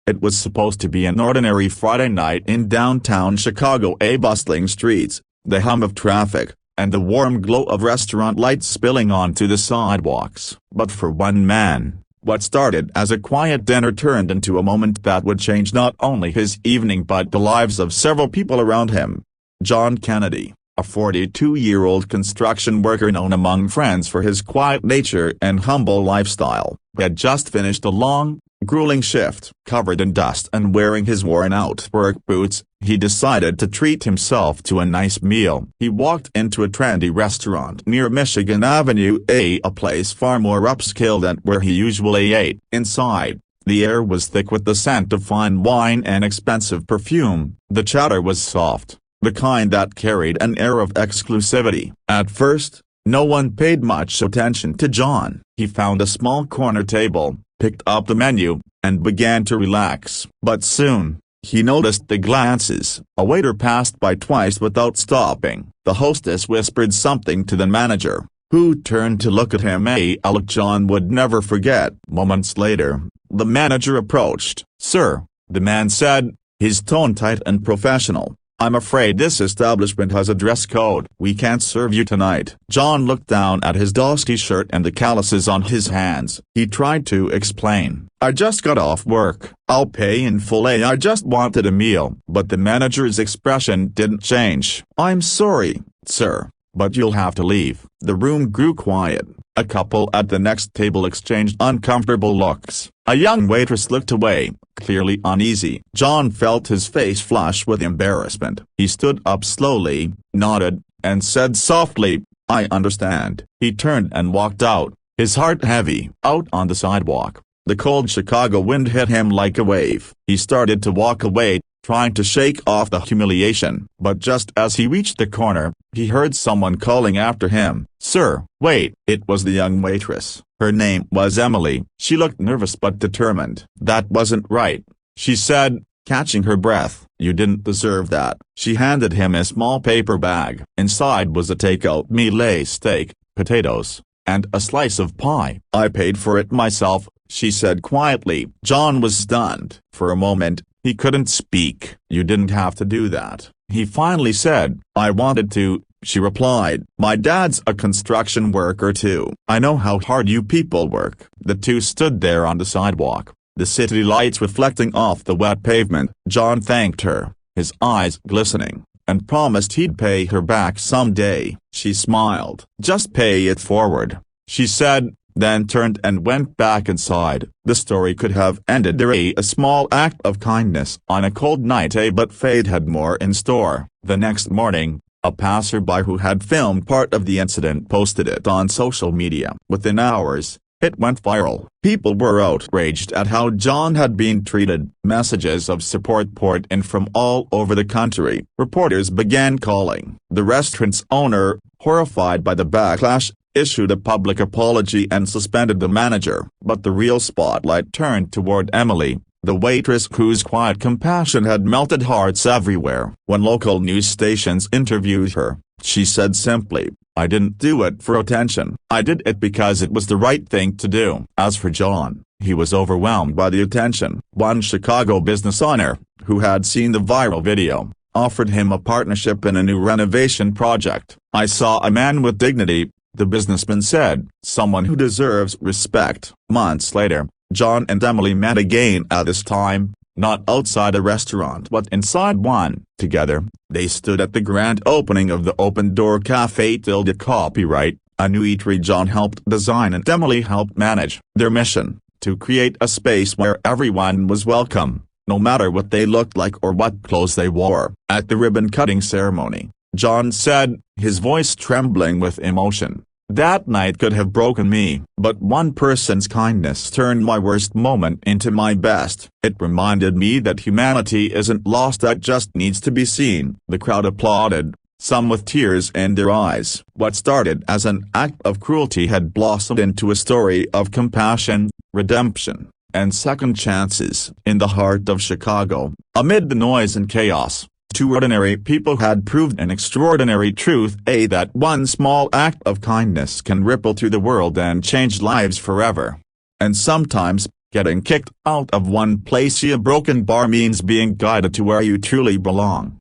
It was supposed to be an ordinary Friday night in downtown Chicago, a bustling streets, the hum of traffic, and the warm glow of restaurant lights spilling onto the sidewalks. But for one man, what started as a quiet dinner turned into a moment that would change not only his evening but the lives of several people around him. John Kennedy, a 42-year-old construction worker known among friends for his quiet nature and humble lifestyle, had just finished a long, grueling shift. Covered in dust and wearing his worn-out work boots, he decided to treat himself to a nice meal. He walked into a trendy restaurant near Michigan Avenue, a place far more upscale than where he usually ate. Inside, the air was thick with the scent of fine wine and expensive perfume. The chatter was soft, the kind that carried an air of exclusivity. At first, no one paid much attention to John. He found a small corner table, picked up the menu, and began to relax. But soon, he noticed the glances. A waiter passed by twice without stopping. The hostess whispered something to the manager, who turned to look at him, a look John would never forget. Moments later, the manager approached. "Sir," the man said, his tone tight and professional, "I'm afraid this establishment has a dress code. We can't serve you tonight." John looked down at his dusty shirt and the calluses on his hands. He tried to explain, "I just got off work. I'll pay in full. I just wanted a meal." But the manager's expression didn't change. "I'm sorry, sir, but you'll have to leave." The room grew quiet. A couple at the next table exchanged uncomfortable looks. A young waitress looked away, clearly uneasy. John felt his face flush with embarrassment. He stood up slowly, nodded, and said softly, "I understand." He turned and walked out, his heart heavy. Out on the sidewalk, the cold Chicago wind hit him like a wave. He started to walk away, trying to shake off the humiliation. But just as he reached the corner, he heard someone calling after him, "Sir, wait." It was the young waitress. Her name was Emily. She looked nervous but determined. "That wasn't right," she said, catching her breath. "You didn't deserve that." She handed him a small paper bag. Inside was a takeout meal, steak, potatoes, and a slice of pie. "I paid for it myself," she said quietly. John was stunned. For a moment, he couldn't speak. "You didn't have to do that," he finally said. "I wanted to," she replied. "My dad's a construction worker too. I know how hard you people work." The two stood there on the sidewalk, the city lights reflecting off the wet pavement. John thanked her, his eyes glistening, and promised he'd pay her back someday. She smiled. "Just pay it forward," she said, then turned and went back inside. The story could have ended there, a small act of kindness on a cold night, but fate had more in store. The next morning, a passerby who had filmed part of the incident posted it on social media. Within hours, it went viral. People were outraged at how John had been treated. Messages of support poured in from all over the country. Reporters began calling. The restaurant's owner, horrified by the backlash, issued a public apology and suspended the manager. But the real spotlight turned toward Emily, the waitress whose quiet compassion had melted hearts everywhere. When local news stations interviewed her, she said simply, "I didn't do it for attention. I did it because it was the right thing to do." As for John, he was overwhelmed by the attention. One Chicago business owner, who had seen the viral video, offered him a partnership in a new renovation project. "I saw a man with dignity," the businessman said, "someone who deserves respect." Months later, John and Emily met again, at this time, not outside a restaurant but inside one. Together, they stood at the grand opening of the Open Door Cafe / Copyright, a new eatery John helped design and Emily helped manage. Their mission, to create a space where everyone was welcome, no matter what they looked like or what clothes they wore. At the ribbon-cutting ceremony, John said, his voice trembling with emotion, "That night could have broken me, but one person's kindness turned my worst moment into my best. It reminded me that humanity isn't lost, it just needs to be seen." The crowd applauded, some with tears in their eyes. What started as an act of cruelty had blossomed into a story of compassion, redemption, and second chances. In the heart of Chicago, amid the noise and chaos, two ordinary people had proved an extraordinary truth, that one small act of kindness can ripple through the world and change lives forever. And sometimes, Getting kicked out of one place in a broken bar means being guided to where you truly belong.